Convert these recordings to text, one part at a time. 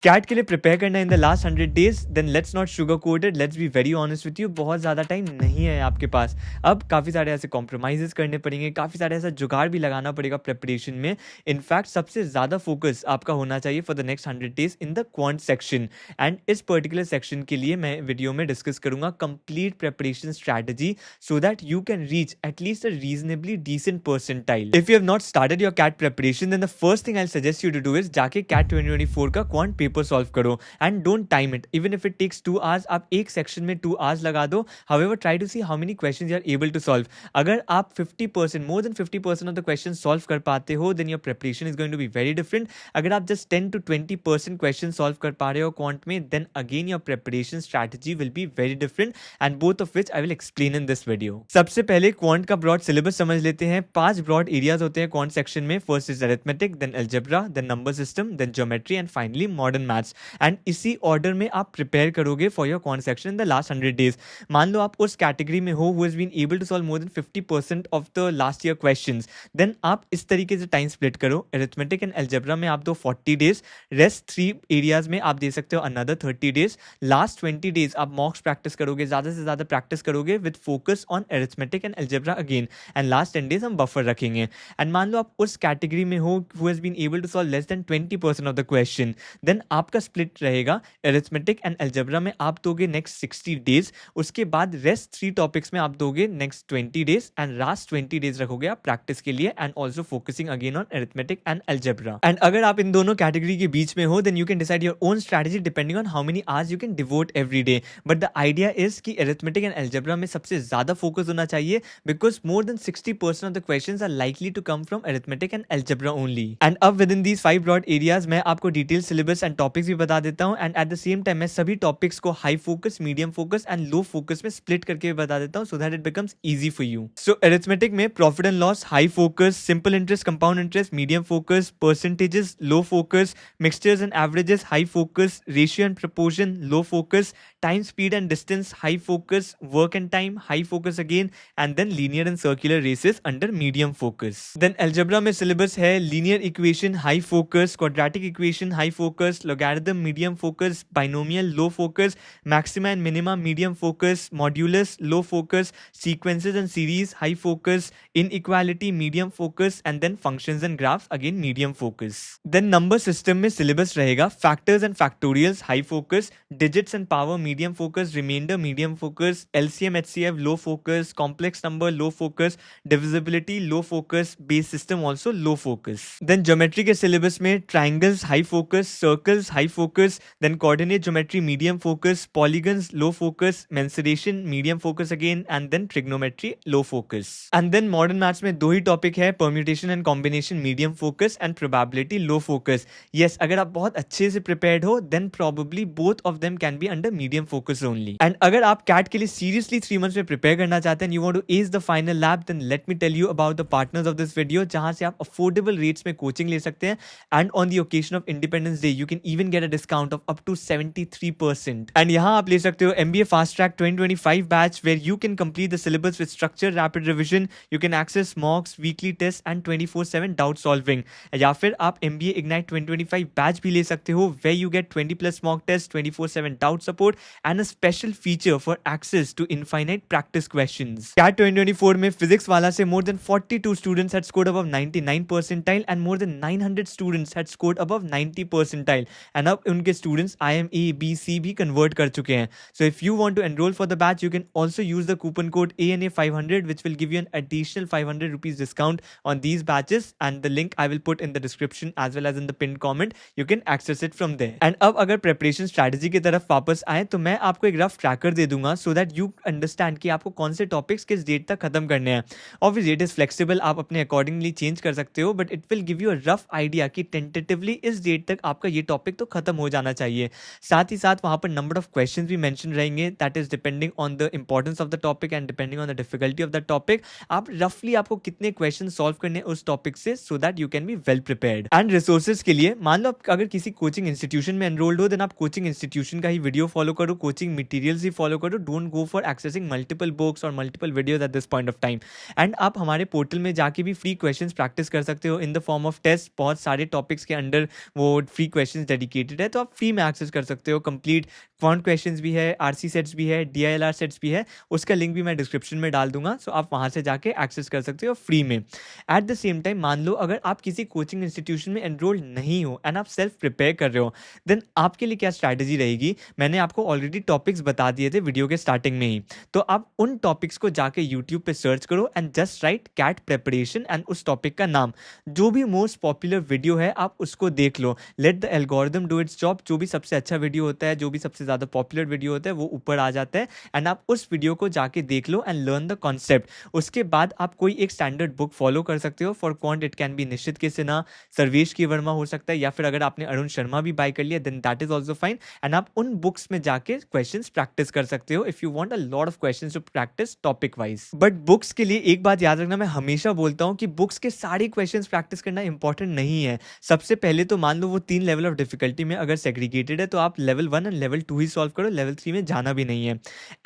Cat के लिए prepare करना in the last 100 days, then let's not sugar coated, let's be very honest with you, बहुत ज़्यादा time नहीं है आपके पास। अब काफ़ी सारे ऐसे कॉम्प्रोमाइज़ करने पड़ेंगे, काफ़ी सारे ऐसा जुगाड़ भी लगाना पड़ेगा प्रिपरेशन में। इनफैक्ट सबसे ज़्यादा फोकस आपका होना चाहिए for the next 100 days in the quant section. And इस पर्टिकुलर सेक्शन के लिए मैं वीडियो में डिस्कस करूंगा complete preparation strategy, so that you can reach at least a reasonably decent percentile. If you have not started your CAT preparation, then the first thing I suggest you to do is जाके CAT 2024 का quant paper solve करो and don't time it. Even if it takes 2 hours, आप एक section में 2 hours लगा दो। However try to see how many questions you are able to solve. अगर आप 50%, more than 50% of the question solve कर पाते हो, then your preparation is going to be very different. अगर आप जस्ट 10 to 20% क्वेश्चन सॉल्व कर पा रहे हो क्वांट में, then again your preparation strategy will be very different, and both of which I will explain in this video. सबसे पहले quant का ब्रॉड सिलेबस समझ लेते हैं। 5 ब्रॉड एरियाज होते हैं क्वांट सेक्शन में। First is arithmetic, then algebra, then number system, then geometry and finally modern maths. And इसी ऑर्डर में आप प्रिपेयर करोगे for your quant section in the last 100 days। मान लो आप उस कैटेगरी में हो who has been able to solve more than 50% of the last year questions, then आप इस तरीके से टाइम स्प्लिट करो। अरिथमेटिक एंड अलजेब्रा में आप दो 40 days, रेस्ट 3 एरियाज में आप दे सकते हो अनदर 30 days। लास्ट 20 days आप मॉक्स प्रैक्टिस करोगे, ज्यादा से ज्यादा प्रैक्टिस करोगे with focus on arithmetic and algebra again. And last 10 days हम बफर रखेंगे। एंड मान लो आप उस कैटेगरी में हो who has been able to solve less than 20% of the question, then आपका स्प्लिट रहेगा। अरिथमेटिक एंड अलजेब्रा में आप दोगे नेक्स्ट 60 days, उसके बाद रेस्ट 3 टॉपिक्स में आप दोगे next 20 days, and last 20 days रखोगे आप प्रैक्टिस के लिए and also focusing again on arithmetic and algebra. And अगर आप इन दोनों कैटेगरी के बीच में हो, then you can decide your own strategy depending on how many hours you can devote every day. But the idea is कि arithmetic and algebra में सबसे ज्यादा फोकस होना चाहिए, because more than 60% of the questions are likely to come from arithmetic and algebra only. And अब within these 5 broad areas मैं आपको detail syllabus and topics भी बता देता हूं, and at the same time मैं सभी टॉपिक्स को high focus, medium focus and low focus में स्प्लिट करके बता देता हूं, so that it becomes easy for you. So arithmetic में profit and loss high focus, simple interest compound interest medium focus, percentages low focus, mixtures and averages high focus, ratio and proportion low focus, time, speed and distance high focus, work and time high focus again, and then linear and circular races under medium focus. Then algebra में syllabus है linear equation high focus, quadratic equation high focus, logarithm medium focus, binomial low focus, maxima and minima medium focus, modulus low focus, sequences and series high focus, inequality medium focus, and then functions and graphs again medium focus. Then number system में syllabus रहेगा factors and factorials high focus, digits and power medium focus, remainder medium focus, LCM HCF low focus, complex number low focus, divisibility low focus, base system also low focus. Then geometry के syllabus में triangles high focus, circles high focus, then coordinate geometry medium focus, polygons low focus, mensuration medium focus again, and then trigonometry low focus. And then modern maths में दो ही topic है, permutation and combination medium focus and probability low focus. Yes, अगर आप बहुत अच्छे से prepared हो, then probably both of them can be under medium focus only. And अगर आप CAT के लिए seriously 3 months में prepare करना चाहते हैं, you want to ace the final lab, then let me tell you about the partners of this video, जहां से आप affordable rates में coaching ले सकते हैं, and on the occasion of Independence Day, you can even get a discount of up to 73%. And यहाँ आप ले सकते हो MBA Fast Track 2025 batch, where you can complete the syllabus with structured rapid revision, you can access mocks, weekly tests, and 24/7 doubt solving. या फिर आप MBA Ignite 2025 batch भी ले सकते हो, where you get 20+ mock tests, 24/7 doubt support, and a special feature for access to infinite practice questions. CAT 2024 में physics वाला से more than 42 students had scored above 99 percentile, and more than 900 students had scored above 90 percentile. And अब उनके students IIM A, B, C भी convert कर चुके हैं. So if you want to enroll for the batch, you can also use the coupon code ANA500, which will give you an additional 500 rupees discount on these batches, and the link I will put in the description as well as in the pinned comment. You can access it from there. And अब अगर preparation strategy की तरफ वापस आए, तो मैं आपको एक रफ ट्रैकर दे दूंगा, सो दैट यू अंडरस्टैंड कि आपको कौन से टॉपिक्स किस डेट तक खत्म करने हैं। ऑब्वियसली इट इज फ्लेक्सिबल, आप अपने अकॉर्डिंगली चेंज कर सकते हो, but it will give you a rough idea कि टेंटेटिवली इस डेट तक आपका ये टॉपिक तो खत्म हो जाना चाहिए। साथ ही साथ वहाँ पर नंबर ऑफ क्वेश्चंस भी मेंशन रहेंगे, that is depending on the importance of the topic and depending on the difficulty of the topic. आप रफली आपको कितने क्वेश्चन सॉल्व करने उस टॉपिक से, so that you can be well prepared. And resources के लिए मान लो आप अगर किसी कोचिंग इंस्टीट्यूशन में एनरोल्ड हो, देन आप कोचिंग इंस्टीट्यूशन का ही वीडियो फॉलो करो, कोचिंग मटेरियल्स ही फॉलो करो, don't go for accessing multiple books और multiple videos at this point of time. And आप हमारे पोर्टल में जाके भी फ्री क्वेश्चंस प्रैक्टिस कर सकते हो in the form of test. बहुत सारे टॉपिक्स के अंडर वो फ्री क्वेश्चंस डेडिकेटेड है, तो आप फ्री में एक्सेस कर सकते हो। कंप्लीट क्वांट क्वेश्चंस भी है, आरसी सेट्स भी है, DILR सेट्स भी है, उसका लिंक भी मैं डिस्क्रिप्शन में डाल दूंगा, सो आप वहाँ से जाके एक्सेस कर सकते हो फ्री में। एट द सेम टाइम मान लो अगर आप किसी कोचिंग इंस्टीट्यूशन में एनरोल्ड नहीं हो एंड आप सेल्फ प्रिपेयर कर रहे हो, देन आपके लिए क्या स्ट्रैटेजी रहेगी। मैंने आपको ऑलरेडी टॉपिक्स बता दिए थे वीडियो के स्टार्टिंग में ही, तो आप उन टॉपिक्स को जाके यूट्यूब पे सर्च करो and just write CAT preparation and उस टॉपिक का नाम, जो भी मोस्ट पॉपुलर वीडियो है आप उसको देख लो। Let the algorithm do its job. जो भी सबसे अच्छा वीडियो होता है, जो भी सबसे ज़्यादा पॉपुलर वीडियो होता है, वो ऊपर आ जाता है एंड आप उस वीडियो को जाके देख लो एंड लर्न द कॉन्सेप्ट। उसके बाद आप कोई एक स्टैंडर्ड बुक फॉलो कर सकते हो। For quant it can be निश्चित के सिन्हा, सर्वेश की वर्मा हो सकता है, या फिर अगर आपने अरुण शर्मा भी बाय कर लिया then that is also fine. And आप उन बुक्स में जाके क्वेश्चंस प्रैक्टिस कर सकते हो if you want a lot of questions to practice topic wise. But books के लिए एक बात याद रखना, मैं हमेशा बोलता हूँ कि बुक्स के सारे क्वेश्चंस प्रैक्टिस करना इंपॉर्टेंट नहीं है। सबसे पहले तो मान लो वो 3 लेवल ऑफ डिफिकल्टी में अगर सेग्रीगेटेड है तो आप लेवल 1 एंड लेवल 2 ही सॉल्व करो, लेवल 3 में जाना भी नहीं है।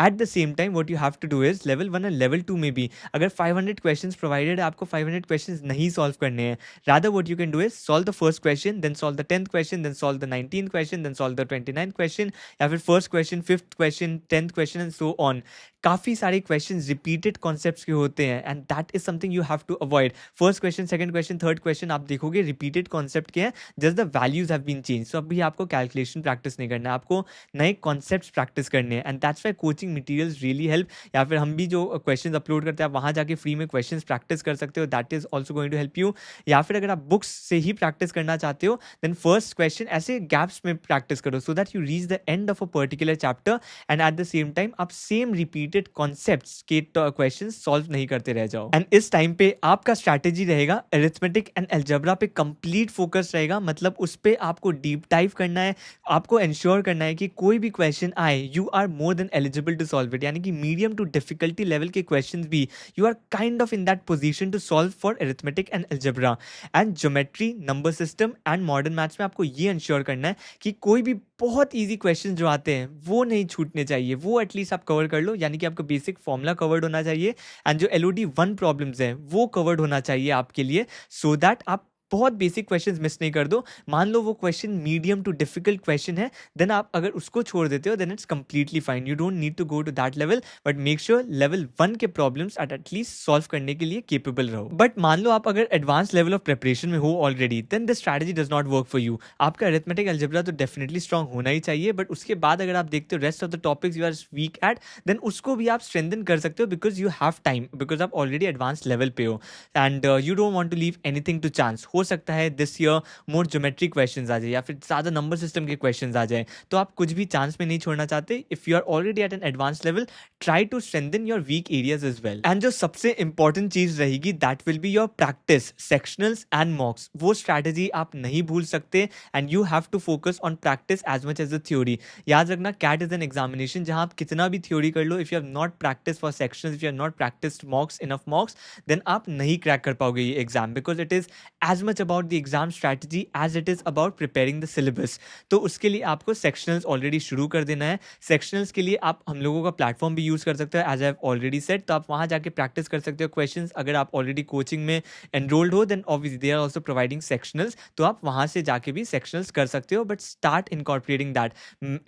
At the same time what you have to do is level 1 and level 2 में भी अगर 500 क्वेश्चंस प्रोवाइडेड है, आपको 500 क्वेश्चंस नहीं सॉल्व करने हैं। Rather what you can do is solve the first question, then solve the 10th question, then solve the 19th question, then solve the 29th question, या फिर first question, 5th question, 10th question and so on. काफ़ी सारे question repeated concepts के होते हैं and that is something you have to avoid. First question, second question, third question आप देखोगे repeated concept के हैं, just the values have been change. So अभी आपको कैलकुलेशन प्रैक्टिस नहीं करना है, आपको नए कॉन्सेप्ट्स प्रैक्टिस करने हैं and that's why coaching materials really help. या फिर हम भी जो क्वेश्चन अपलोड करते हैं आप वहाँ जाके फ्री में क्वेश्चन प्रैक्टिस कर सकते हो, that is also going to help you. या फिर अगर आप बुक्स से ही प्रैक्टिस करना चाहते हो देन फर्स्ट क्वेश्चन ऐसे गैप्स में प्रैक्टिस करो सो that you reach the end of a particular chapter and at the same time आप सेम रिपीटेड कॉन्सेप्ट्स के क्वेश्चन सॉल्व नहीं करते रह जाओ। एंड इस टाइम पे आपका स्ट्रैटेजी रहेगा अरिथमेटिक एंड अलजेब्रा पे कंप्लीट फोकस रहेगा, मतलब उस पे आपको डीप डाइव करना है। आपको इंश्योर करना है कि कोई भी क्वेश्चन आए you are more than eligible to solve it, यानी कि मीडियम टू डिफिकल्टी लेवल के क्वेश्चंस भी you are kind of in that position to solve for arithmetic and algebra and geometry, number system and modern maths में आपको ये ensure करना है कि कोई भी बहुत इजी क्वेश्चन जो आते हैं वो नहीं छूटने चाहिए, वो एटलीस्ट आप कवर कर लो। यानी कि आपका बेसिक फॉर्मूला कवर्ड होना चाहिए एंड जो LOD 1 प्रॉब्लम्स हैं वो कवर्ड होना चाहिए आपके लिए, सो दैट आप बहुत बेसिक क्वेश्चंस मिस नहीं कर दो। मान लो वो question medium to difficult question है, देन आप अगर उसको छोड़ देते हो then it's completely fine, you don't need to go to that level, but make sure level 1 के प्रॉब्लम्स एटलीस्ट सॉल्व करने के लिए केपेबल रहो। बट मान लो आप अगर एडवांस लेवल ऑफ प्रिपरेशन में हो already, then this strategy does not work for you. आपका अरिथमेटिक अलजेब्रा तो डेफिनेटली स्ट्रॉन्ग होना ही चाहिए, बट उसके बाद अगर आप देखते हो rest of the topics you are weak at, then उसको भी आप स्ट्रेंथन कर सकते हो because you have time, because आप ऑलरेडी एडवांस लेवल पे हो and you don't want to leave anything to chance. हो सकता है this year more geometry questions आ जाए या फिर ज़्यादा नंबर सिस्टम के क्वेश्चंस आ जाए, तो आप कुछ भी चांस में नहीं छोड़ना चाहते। If you are already at an advance level, try to strengthen your weak areas as well. And जो सबसे इंपॉर्टेंट चीज रहेगी that will be your practice, sectionals and mocks. वो स्ट्रैटेजी आप नहीं भूल सकते and you have to focus on practice as much as the theory. याद रखना कैट इज एन एग्जामिनेशन जहां आप कितना भी थ्योरी कर लो, if you have not practice for sections, if you have not practised mocks, enough mocks, then आप नहीं क्रैक कर पाओगे ये exam, because it is as much about the exam strategy as it is about preparing the syllabus. तो उसके लिए आपको सेक्शनल्स already शुरू कर देना है। सेक्शनल्स के लिए आप हम लोगों का प्लेटफॉर्म भी यूज कर सकते हो as I have already said, तो आप वहां जाके प्रैक्टिस कर सकते हो क्वेश्चंस। अगर आप ऑलरेडी कोचिंग में एनरोल्ड हो then obviously they are also providing sectionals, तो आप वहां से जाके भी सेक्शनल्स कर सकते हो, but start incorporating that.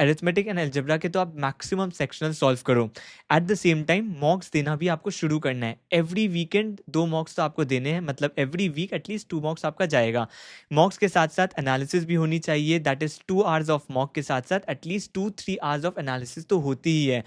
Arithmetic and algebra के तो आप मैक्सिमम सेक्शनल सॉल्व करो। एट द सेम टाइम मॉक्स देना भी आपको शुरू करना है। एवरी वीकेंड 2 मॉक्स तो आपको देने हैं, मतलब एवरी वीक एटलीस्ट 2 मॉक्स आपका जाएगा। मॉक्स के साथ साथ एनालिसिस भी होनी चाहिए, that is 2 hours of mock के साथ साथ एटलीस्ट 2-3 आवर्स ऑफ एनालिसिस तो होती ही है।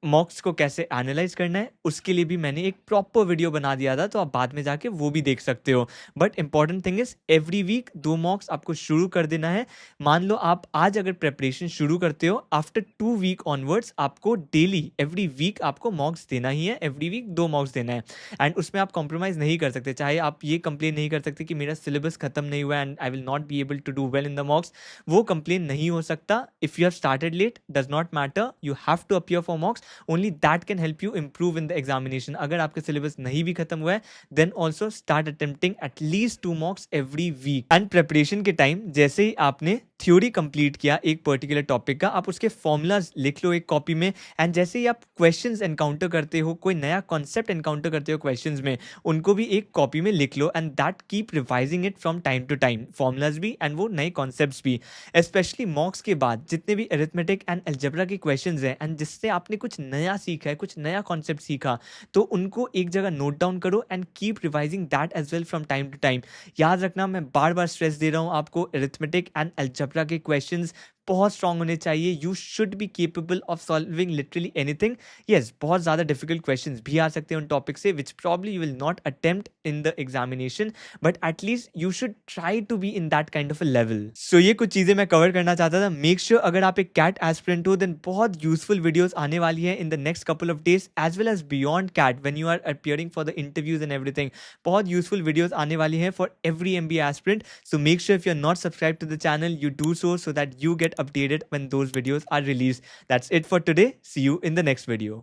मॉक्स को कैसे एनालाइज करना है उसके लिए भी मैंने एक प्रॉपर वीडियो बना दिया था, तो आप बाद में जाके वो भी देख सकते हो। But important thing is every week 2 mocks आपको शुरू कर देना है। मान लो आप आज अगर प्रेपरेशन शुरू करते हो, आफ्टर 2 वीक ऑनवर्ड्स आपको डेली एवरी वीक आपको मॉक्स देना ही है, एवरी वीक 2 मॉक्स देना है एंड उसमें आप कॉम्प्रोमाइज़ नहीं कर सकते। चाहे आप ये कंप्लेन नहीं कर सकते कि मेरा सिलेबस खत्म नहीं हुआ and I will not be able to do well in the mocks, वो कंप्लेन नहीं हो सकता। If you have started late does not matter, you have to appear for mocks, only that can help you improve in the examination. अगर आपका syllabus नहीं भी खत्म हुआ है then also start attempting at least 2 mocks every week. And preparation के time जैसे ही आपने थ्योरी कंप्लीट किया एक पर्टिकुलर टॉपिक का, आप उसके फॉर्मूलाज लिख लो एक कॉपी में, एंड जैसे ही आप क्वेश्चंस एनकाउंटर करते हो, कोई नया कॉन्सेप्ट एनकाउंटर करते हो क्वेश्चंस में, उनको भी एक कॉपी में लिख लो, and that keep revising it from time to time, formulas भी एंड वो नए कॉन्सेप्ट्स भी। स्पेशली मॉक्स के बाद जितने भी अरिथमेटिक एंड अलजेब्रा के क्वेश्चंस हैं एंड जिससे आपने कुछ नया सीखा है, कुछ नया कॉन्सेप्ट सीखा, तो उनको एक जगह नोट डाउन करो and keep revising that as well from time to time. याद रखना, मैं बार बार स्ट्रेस दे रहा हूँ आपको, अरिथमेटिक एंड अलजेब्रा के क्वेश्चंस बहुत स्ट्रांग होने चाहिए। You should be capable of solving literally anything. Yes, बहुत ज़्यादा डिफिकल्ट क्वेश्चंस भी आ सकते हैं उन टॉपिक से which probably you will not attempt in the examination, but at least you should try to be in that kind of a level. So ये कुछ चीज़ें मैं कवर करना चाहता था। मेक श्योर अगर आप एक कैट एस्पिरेंट हो देन बहुत यूजफुल वीडियोज आने वाली है in the next couple of days as well as beyond CAT when you are appearing for the interviews and everything. बहुत यूजफुल वीडियोज आने वाली हैं for every MBA aspirant. So make sure if you are not subscribe to the channel you do so that you get updated when those videos are released. That's it for today. See you in the next video.